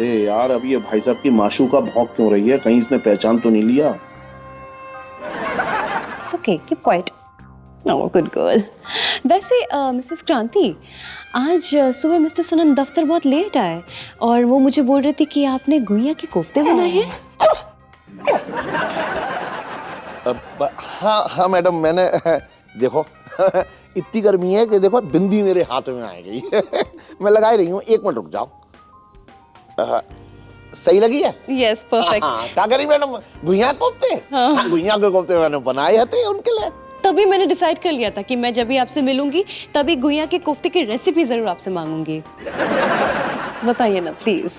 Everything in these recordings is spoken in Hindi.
अरे यार, अब ये भाई साहब की माशू का भौंक क्यों रही है? कहीं इसने पहचान तो नहीं लिया? It's okay, keep quiet. No, good girl. वैसे मिसेस क्रांति, आज सुबह मिस्टर सनन दफ्तर बहुत लेट आए और वो मुझे बोल रहे थे कि आपने गुइया के कोफ्ते बनाए हैं। हाँ मैडम, मैंने देखो इतनी गर्मी है कि देखो बिंदी मेरे हाथ में आ गई मैं लगा ही रही हूँ, 1 मिनट रुक जाओ। सही लगी है? Yes, perfect. क्या करी मैडम? गुइया कोफ्ते? हाँ, गुइया के कोफ्ते मैंने बनाए थे उनके लिए। तभी मैंने डिसाइड कर लिया था कि मैं जब भी आपसे मिलूंगी तभी गुइया के कोफ्ते की रेसिपी जरूर आपसे मांगूंगी। बताइए ना प्लीज।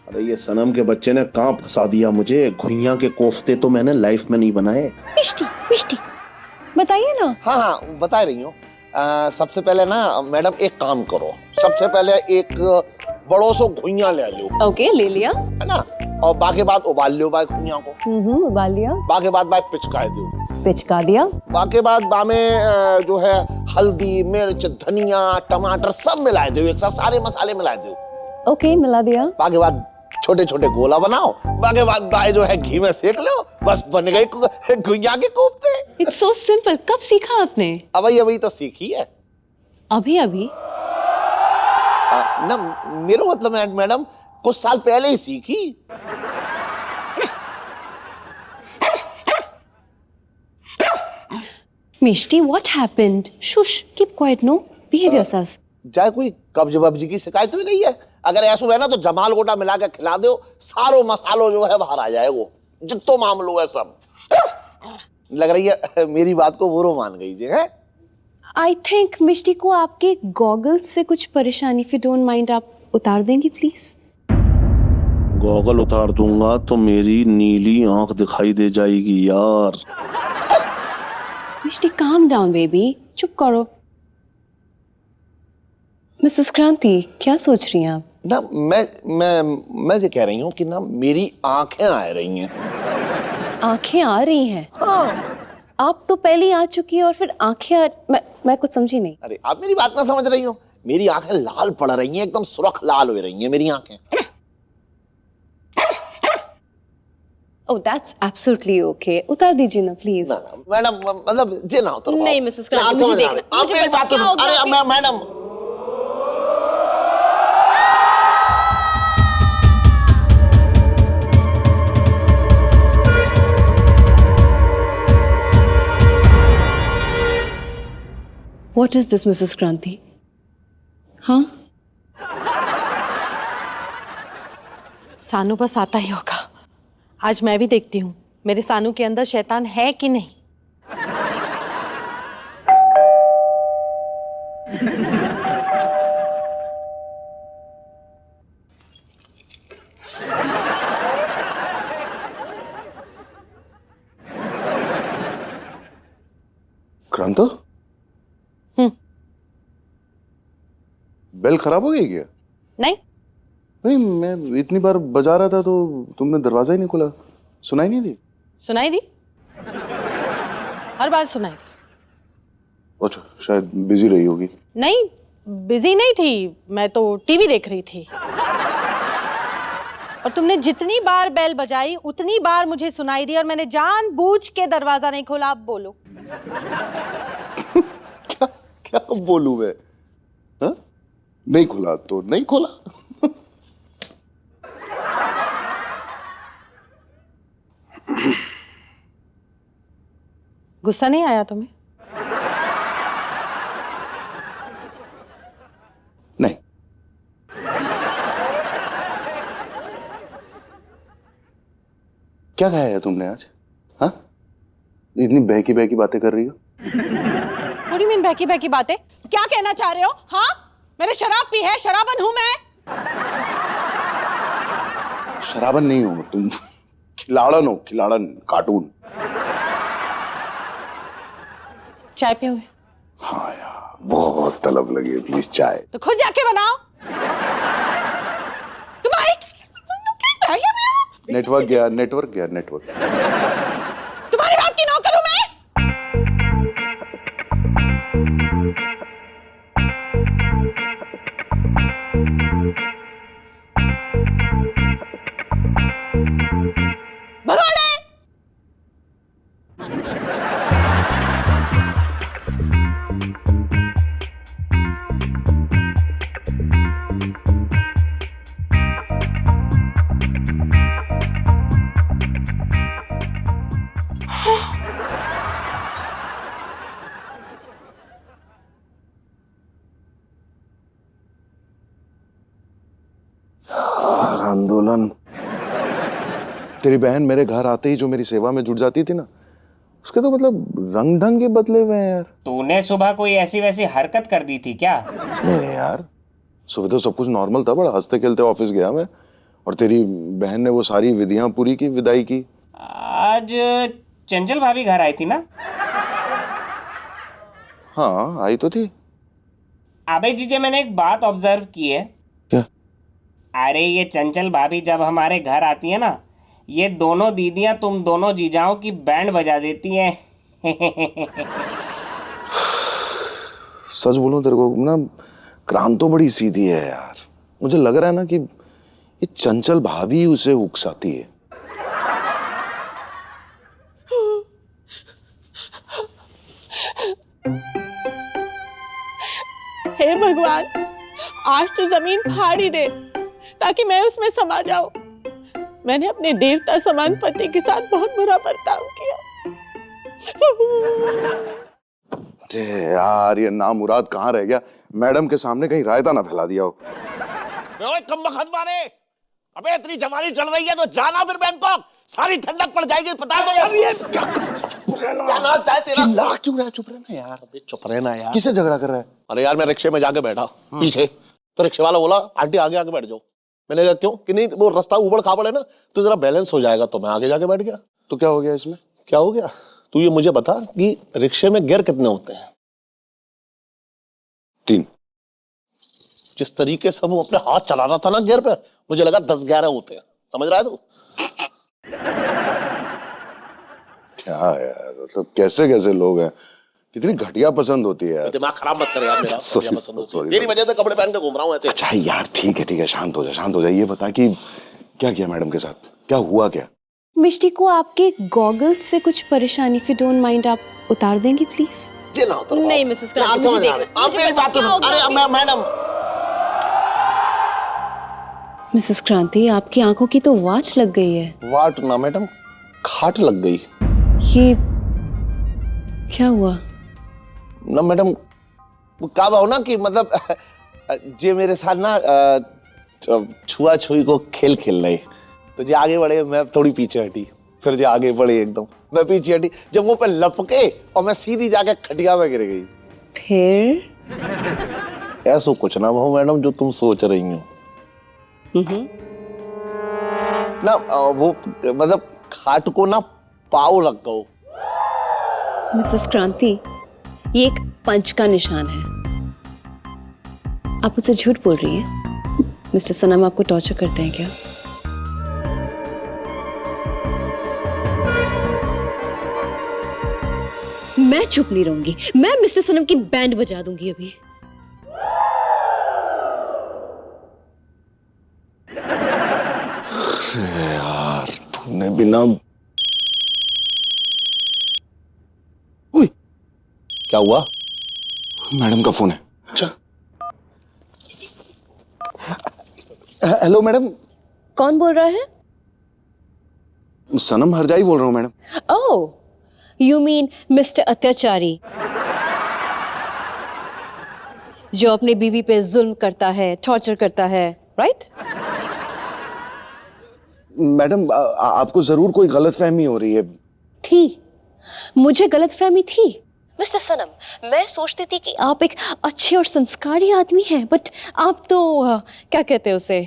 अरे ये सनम के बच्चे ने कहाँ फंसा दिया मुझे। घुइयां के कोफ्ते तो मैंने लाइफ में नहीं बनाए। मिष्टी मिष्टी बताइए ना। हाँ बता रही हूँ। सबसे पहले ना मैडम एक काम करो, सबसे पहले एक बड़ो सो घुइया ले लो। ओके, ले लिया है ना, और बाकी बात उबाल लो भाई घुइया को। उबाल लिया। बाकी बात भाई पिचका दो। पिचका दिया। बाकी बाद बामे जो है हल्दी, मिर्च, धनिया, टमाटर सब मिला दो, एक साथ सारे मसाले मिला दो। ओके, मिला दिया। बाकी बाद छोटे छोटे गोला बनाओ, बाकी बाद भाई जो है घी में सेक लो, बस बन गए गुइया के कोफ्ते। It's so simple. कब सीखा आपने? अभी तो सीखी है। अभी अभी? ना मेरा मतलब है मैडम, कुछ साल पहले ही सीखी। मिष्टी, what happened? Shush, keep quiet, no? Behave yourself. चाहे कोई कब्ज वब्ज की शिकायत हुई गई है? अगर ऐसा है ना तो जमाल गोटा मिला के खिला दो, सारो मसालो जो है बाहर आ जाएगा, जितो मामलो है सब। लग रही है मेरी बात को वो मान गई जी है। I think मिष्टी को आपके गॉगल्स से कुछ परेशानी, if you don't mind, आप उतार देंगी प्लीज? गॉगल उतार दूंगा तो मेरी नीली आंख दिखाई दे जाएगी यार। मिष्टी, calm down बेबी, चुप करो। मिसेस क्रांति, क्या सोच रही हैं आप? ना मैं ये कह रही हूँ कि ना मेरी आंखें आ रही हैं। आंखें आ रही हैं? हाँ। आप तो पहले आ चुकी है और फिर आंखें मैं कुछ समझी नहीं। अरे आप मेरी बात ना समझ रही हो, मेरी आंखें लाल पड़ रही हैं, एकदम सुर्ख लाल हो रही हैं मेरी आंखें। Oh, that's absolutely okay. उतार दीजिए ना प्लीज। ना मैडम, मतलब जे ना उतर। नहीं मिसेस क्रांति, मुझे देखना। आप मेरी बात तो सुन। अरे madam, What is this, Mrs. क्रांति? हाँ? सानू बस आता ही होगा। आज मैं भी देखती हूँ मेरे सानू के अंदर शैतान है कि नहीं। क्रांतो, बेल खराब हो गई क्या? नहीं, मैं इतनी बार बजा रहा था तो तुमने दरवाजा ही नहीं खोला, सुनाई नहीं दी? सुनाई दी, हर बार सुनाई दी। अच्छा, शायद बिजी रही होगी। नहीं, बिजी नहीं थी, मैं तो टीवी देख रही थी। और तुमने जितनी बार बेल बजाई उतनी बार मुझे सुनाई दी और मैंने जानबूझ के दरवाजा नहीं खोला। आप बोलो। क्या बोलूं मैं? हा? नहीं खोला तो नहीं खोला। गुस्सा नहीं आया तुम्हें? नहीं। क्या खाया है तुमने आज? हाँ, इतनी बहकी बहकी बातें कर रही हो। थोड़ी मीन बहकी बहकी बातें? क्या कहना चाह रहे हो? हाँ, मैंने शराब पी है, शराबन हूं मैं। शराबन नहीं हो तुम, खिलाड़न हो, खिलाड़न, कार्टून। चाय पियोगे? हाँ यार, बहुत तलब लगी है, प्लीज चाय। तो खुद जाके बनाओ। नेटवर्क गया, नेटवर्क गया, नेटवर्क। तुम्हारी बात की नौकर हूं मैं। भगोड़े। आंदोलन। तेरी बहन मेरे घर आते ही जो मेरी सेवा में जुट जाती थी ना, उसके तो मतलब रंग ढंग के बदले हुए हैं यार। तूने सुबह कोई ऐसी वैसी हरकत कर दी थी क्या? नहीं यार, सुबह तो सब कुछ नॉर्मल था, बड़ा हंसते खेलते ऑफिस गया मैं, और तेरी बहन ने वो सारी विधियां पूरी की, विदाई की। आज चंचल भाभी घर आई थी ना? हाँ आई तो थी। अबे जीजे, मैंने एक बात ऑब्जर्व की है। क्या? अरे ये चंचल भाभी जब हमारे घर आती है ना, ये दोनों दीदियां तुम दोनों जीजाओं की बैंड बजा देती हैं। सच बोलूं तेरे को ना, क्रांत तो बड़ी सीधी है यार। मुझे लग रहा है ना कि ये चंचल भाभी उसे उकसाती है। हे भगवान, आज तो जमीन फाड़ ही दे ताकि मैं उसमें समा जाऊं। मैंने अपने देवता समान पति के साथ बहुत बुरा बर्ताव किया। यार ये नामुराद कहाँ रह गया? मैडम के सामने कहीं रायता ना फैला दिया हो। कम बखत मारे, अबे इतनी जवानी चल रही है तो जाना फिर बैंकॉक, सारी ठंडक पड़ जाएगी, बता दो यार। ये क्या नाम चाहे तेरा? चिल्ला क्यों रहा है? चुप रहना यार। अबे चुप रहना यार। किससे झगड़ा कर रहा है? अरे यार मैं रिक्शे में जाके बैठा पीछे, तो रिक्शे वाला बोला आंटी आगे आगे बैठ जाओ। मैंने कहा क्यों? कि नहीं वो रास्ता ऊबड़ खाबड़ है ना, तो जरा बैलेंस हो जाएगा, तो मैं आगे जाके बैठ गया। तो क्या हो गया इसमें? क्या हो गया? तू ये मुझे बता कि रिक्शे में गियर कितने होते हैं? 3। जिस तरीके से वो अपने हाथ चला रहा था ना गियर पे, मुझे लगा 10-11 होते हैं। समझ रहा है तू? क्या यार, मतलब कैसे कैसे लोग हैं, कितनी घटिया पसंद होती है यार। दिमाग खराब मत कर यार मेरा। Sorry, पसंद होती है। sorry, तेरी वजह से कपड़े पहन के घूम रहा हूँ ऐसे। अच्छा यार ठीक है, शांत हो जा, शांत हो जा। ये बता कि क्या किया मैडम के साथ, क्या हुआ क्या? मिष्टी को आपके गॉगल्स से कुछ परेशानी, इफ यू डोंट माइंड आप उतार देंगे प्लीज? ये ना उतर नहीं मिसेस क्रांति, आप मुझे समझ देखना, आप मुझे मेरी पता बात तो क्या सुन। होगा अरे अभी। मैडम। मिसेस क्रांति, आपकी आंखों की तो वाच लग गई है। वाट ना मैडम, खाट लग गई। ये क्या हुआ? ना मैडम, क्या हो ना कि मतलब जे मेरे साथ ना छुआ छुई को खेल खेल रहे, तो जे आगे बढ़े मैं थोड़ी पीछे हटी, फिर जे आगे बढ़े एकदम मैं पीछे हटी, जब मुंह पे लपके और मैं सीधी जाके खटिया में गिर गई। फिर? ऐसा कुछ ना हो मैडम जो तुम सोच रही हो ना, वो मतलब खाट को ना पाव लग गओ। मिसेस क्रांति, ये एक पंच का निशान है। आप मुझसे झूठ बोल रही हैं? मिस्टर सनम आपको टॉर्चर करते हैं क्या? मैं चुप नहीं रहूंगी, मैं मिस्टर सनम की बैंड बजा दूंगी अभी। यार तूने बिना क्या हुआ? मैडम का फोन है। अच्छा, हेलो मैडम। कौन बोल रहा है? सनम हरजाई बोल रहा हूँ madam. Oh, you mean mister अत्याचारी, जो अपनी बीवी पे जुल्म करता है, टॉर्चर करता है, राइट? मैडम आपको जरूर कोई गलतफहमी हो रही है। थी, मुझे गलतफहमी थी। मिस्टर सनम, मैं सोचती थी कि आप एक अच्छे और संस्कारी आदमी हैं, बट आप तो क्या कहते हैं उसे?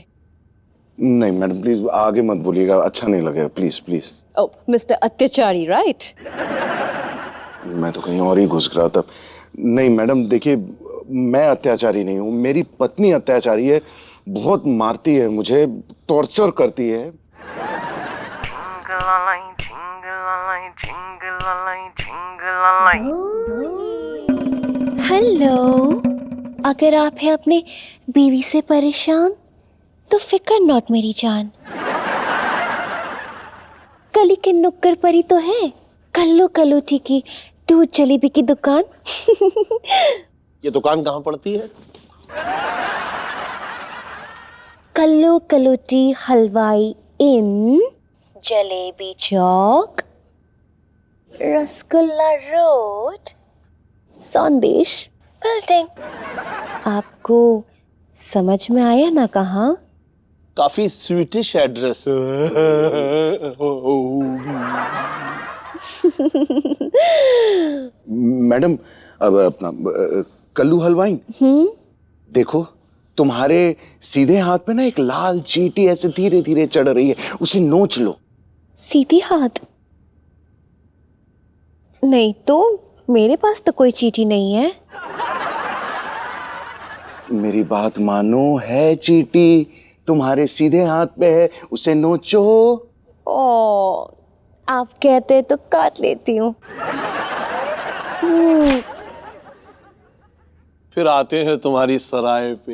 नहीं मैडम प्लीज आगे मत बोलिएगा, अच्छा नहीं लगेगा, प्लीज प्लीज। ओह, मिस्टर अत्याचारी, राइट? मैं तो कहीं और ही घुस रहा था। नहीं मैडम देखिए, मैं अत्याचारी नहीं हूँ, मेरी पत्नी अत्याचारी है, बहुत मारती है मुझे, टॉर्चर करती है। हेलो, अगर आप हैं अपने बीवी से परेशान तो फिकर नॉट मेरी जान। गली के नुक्कड़ पर ही तो है कल्लू कलोटी की दूध जलेबी की दुकान। ये दुकान कहाँ पड़ती है? कल्लू कलोटी हलवाई इन, जलेबी चौक, रसगुल्ला रोड, संदेश बिल्डिंग। आपको समझ में आया ना कहाँ? काफी स्वीटिश एड्रेस। मैडम अब अपना कल्लू हलवाई, देखो तुम्हारे सीधे हाथ पे ना एक लाल चींटी ऐसे धीरे धीरे चढ़ रही है, उसे नोच लो। सीधी हाथ? नहीं तो मेरे पास तो कोई चींटी नहीं है। मेरी बात मानो, है चींटी तुम्हारे सीधे हाथ पे है, उसे नोचो। ओ, आप कहते तो काट लेती हूँ। फिर आते हैं तुम्हारी सराय पे।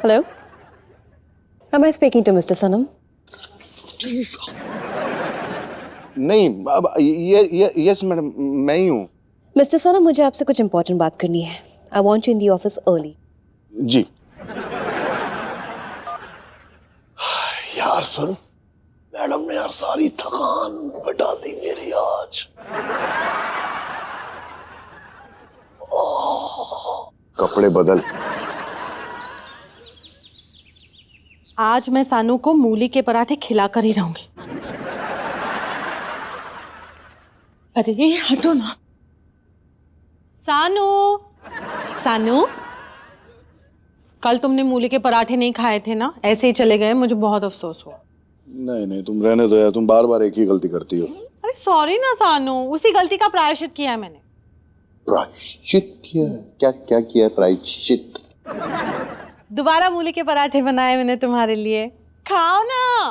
Hello, am I speaking to Mr. Sanam? नहीं, अब ये यस मैडम, मैं ही हूँ। मिस्टर सनम, मुझे आपसे कुछ इंपॉर्टेंट बात करनी है। I want you in the office early. जी। यार सुन, मैडम ने यार सारी थकान मिटा दी मेरी आज। कपड़े बदल। आज मैं सानू को मूली के पराठे खिलाकर ही रहूंगी। अरे ये हटो ना। सानू, सानू, कल तुमने मूली के पराठे नहीं खाए थे ना, ऐसे ही चले गए, मुझे बहुत अफसोस हुआ। नहीं नहीं, तुम रहने दो यार, तुम बार बार एक ही गलती करती हो। अरे सॉरी ना सानू, उसी गलती का प्रायश्चित किया है मैंने। प्रायश्चित किया है? क्या क्या किया है प्रायश्चित? दोबारा मूली के पराठे बनाए मैंने तुम्हारे लिए, खाओ ना,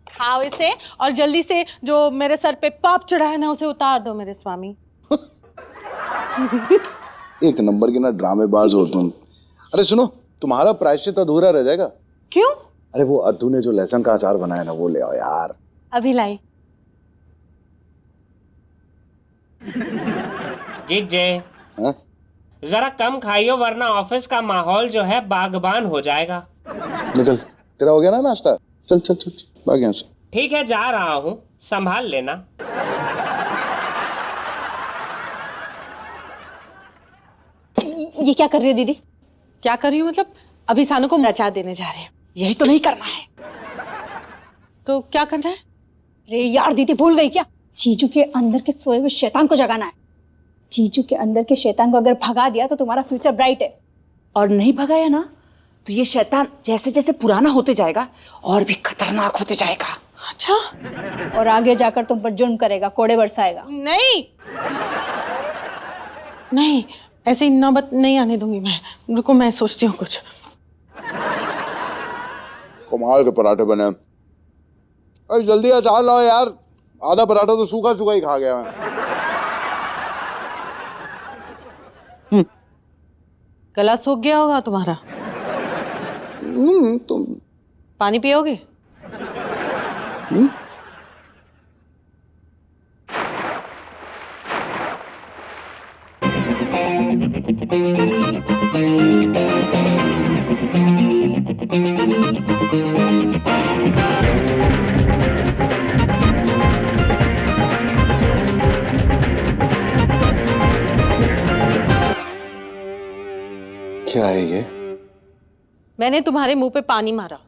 खाओ इसे और जल्दी से जो मेरे सर पे पाप चढ़ा है ना उसे उतार दो मेरे स्वामी। एक नंबर की ना ड्रामेबाज हो तुम। अरे सुनो, तुम्हारा प्रायश्चित अधूरा रह जाएगा। क्यों? अरे वो अद्दू ने जो लहसुन का अचार बनाया ना, वो ले आओ यार। अभी लाई। जीजे, हाँ? जरा कम खाइयो वरना ऑफिस का माहौल जो है बागबान हो जाएगा। निकल, तेरा हो गया ना नाश्ता? चल चल चल, भाग यहाँ से। ठीक है, जा रहा हूँ, संभाल लेना। ये क्या कर रही हो दीदी? क्या कर रही हूँ मतलब? अभी सानू को अचार देने जा रहे हैं। यही तो नहीं करना है तो क्या करना है? अरे यार दीदी, भूल गई क्या? जीजू के अंदर के सोए हुए शैतान को जगाना है। जीजू के अंदर के शैतान को अगर भगा दिया तो तुम्हारा फ्यूचर ब्राइट है। और नहीं भगाया ना तो ये शैतान जैसे जैसे पुराना होते जाएगा और भी खतरनाक होते जाएगा। अच्छा, और आगे जाकर तुम पर जुर्म करेगा, कोड़े बरसाएगा। नहीं नहीं, ऐसी नौबत नहीं आने दूंगी मैं। रुको, मैं सोचती हूँ कुछ। कमाल के पराठे बने। अरे जल्दी अचार लाओ यार, आधा पराठा तो सूखा सूखा ही खा गया मैं। गला सूख गया होगा तुम्हारा। तुम पानी पियोगे? क्या है ये? मैंने तुम्हारे मुंह पे पानी मारा।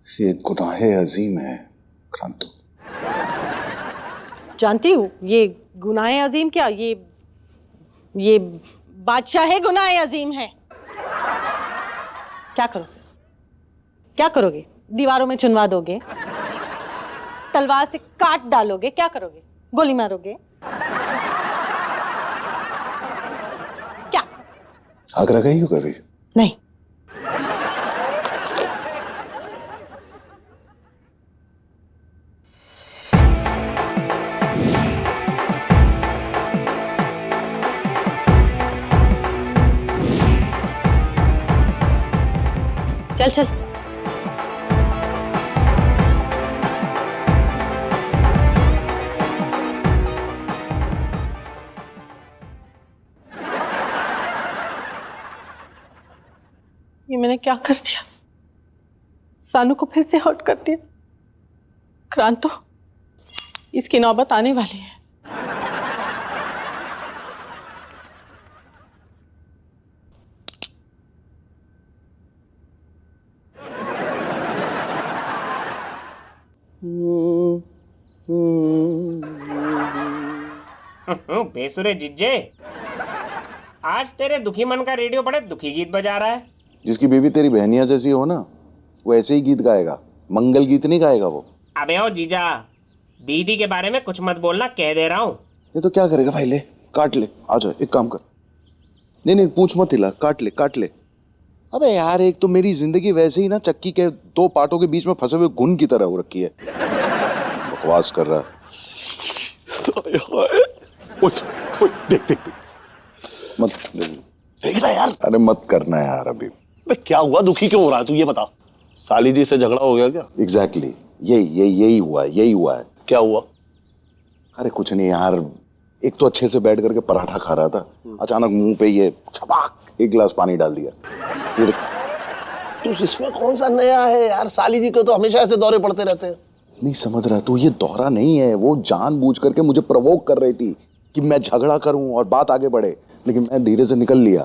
ये गुनाहे अजीम है क्रांतु। जानती हूँ, ये गुनाहे अजीम क्या, ये बादशाह गुनाहे अजीम है। क्या करोगे? क्या करोगे? दीवारों में चुनवा दोगे? तलवार से काट डालोगे? क्या करोगे? गोली मारोगे? क्या? आगरा गई हो कभी? नहीं। चल चल। ये मैंने क्या कर दिया? सानू को फिर से हर्ट कर दिया। क्रांतो, इसकी नौबत आने वाली है। बेसुरे जिज्जे, आज तेरे दुखी मन का रेडियो बड़े दुखी गीत बजा रहा है। जिसकी बीवी तेरी बहनिया जैसी हो ना, वो ऐसे ही गीत गाएगा, मंगल गीत नहीं गाएगा वो। अबे ओ जीजा, दीदी के बारे में कुछ मत बोलना, कह दे रहा हूँ। ये तो क्या करेगा भाई, ले काट ले, आ जा एक काम कर। नहीं नहीं पूछ मत हिला, काट ले काट ले। अबे यार, एक तो मेरी जिंदगी वैसे ही ना चक्की के दो पार्टों के बीच में फंसे हुए घुन की तरह हो रखी है। बकवास कर रहा है। देख देख मत देख ना यार। अरे मत करना यार अभी। बे क्या हुआ, दुखी क्यों हो रहा है तू, ये बता। साली जी से झगड़ा हो गया क्या? एग्जैक्टली यही हुआ है। क्या हुआ? अरे कुछ नहीं यार, एक तो अच्छे से बैठ करके पराठा खा रहा था, अचानक मुंह पे ये छपाक एक गिलास पानी डाल दिया। ये देख। तू इसमें कौन सा नया है यार, साली जी को तो हमेशा ऐसे दौरे पड़ते रहते हैं। नहीं समझ रहा तू, ये दौरा नहीं है, वो जानबूझ करके मुझे प्रवोक कर रही थी कि मैं झगड़ा करूं और बात आगे बढ़े, लेकिन मैं धीरे से निकल लिया।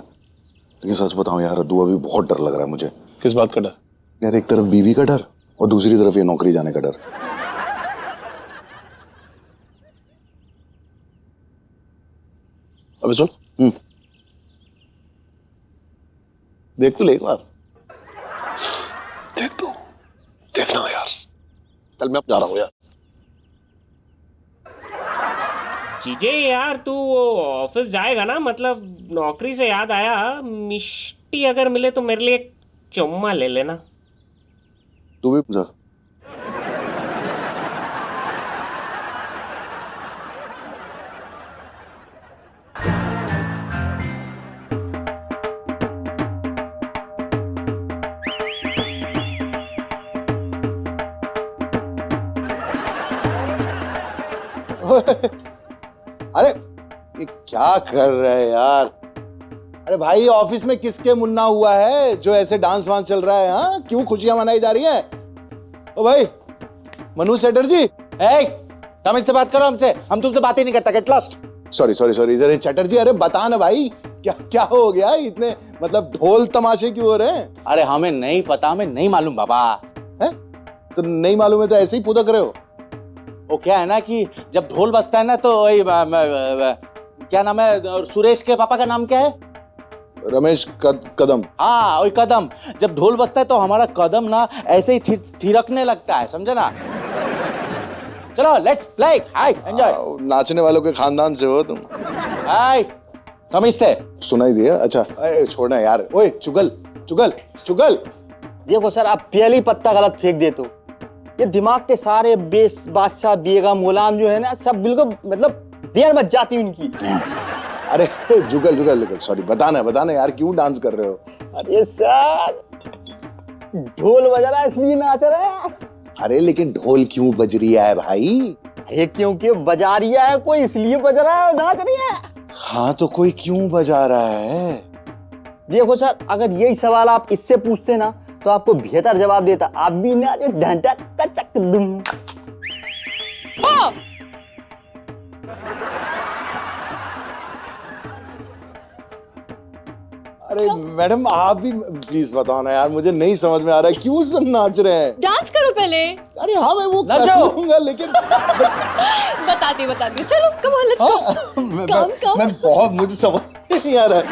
लेकिन सच बताऊं यार अद्दू, अभी बहुत डर लग रहा है मुझे। किस बात का डर? यार एक तरफ बीवी का डर और दूसरी तरफ ये नौकरी जाने का डर। अबे सुन, देख तो ले एक बार, देख तो, देखना यार। चल मैं अब जा रहा हूँ यार। जीजे यार, तू वो ऑफिस जाएगा ना, मतलब नौकरी से याद आया, मिष्टी अगर मिले तो मेरे लिए एक चुम्मा ले लेना। तू भी जा। अरे ये क्या कर रहे हैं यार? अरे भाई, ऑफिस में किसके मुन्ना हुआ है जो ऐसे डांस वांस चल रहा है? हाँ, क्यों खुशियां मनाई जा रही है? ओ भाई मनु चटर्जी, तमिल से बात करो हमसे, हम तुमसे बात ही नहीं करता। Get lost. सॉरी जरा चटर्जी, अरे बता ना भाई, क्या क्या हो गया? इतने मतलब ढोल तमाशे क्यों हो रहे हैं? अरे हमें नहीं पता, हमें नहीं मालूम बाबा। है तो नहीं मालूम है तो ऐसे ही पुदक रहे हो? वो क्या है ना कि जब ढोल बजता है ना तो वही क्या नाम है, सुरेश के पापा का नाम क्या है? रमेश कदम। हाँ वही कदम। जब ढोल बजता है तो हमारा कदम ना ऐसे ही थिरकने लगता है, समझे ना? चलो लेट्स प्ले, हाय एंजॉय। नाचने वालों के खानदान से हो तुम? हाय तमीज से सुनाई दिया? अच्छा अरे छोड़ना यार। ओए चुगल चुगल चुगल। देखो सर, आप पहले ही पत्ता गलत फेंक देते हो। ये दिमाग के सारे बेस बादशाह बेगम गुलाम जो है ना, सब बिल्कुल मतलब बेर मच जाती उनकी। अरे जुगल सॉरी, बताना यार, क्यों डांस कर रहे हो? अरे सर, ढोल बज रहा है इसलिए नाच रहा है। अरे लेकिन ढोल क्यों बज रही है भाई? अरे क्योंकि बजा रही है कोई, इसलिए बज रहा है, नाच रही है। हाँ तो कोई क्यों बजा रहा है? देखो सर, अगर यही सवाल आप इससे पूछते ना तो आपको बेहतर जवाब देता। आप भी नाचो ढंटा कचक दुम। अरे मैडम आप भी प्लीज बताओ ना यार, मुझे नहीं समझ में आ रहा है क्यों सब नाच रहे हैं। डांस करो पहले। अरे हाँ मैं वो करूंगा लेकिन बताती हूँ चलो कम ऑन लेट्स गो। मैं बहुत, मुझे समझ नहीं आ रहा है।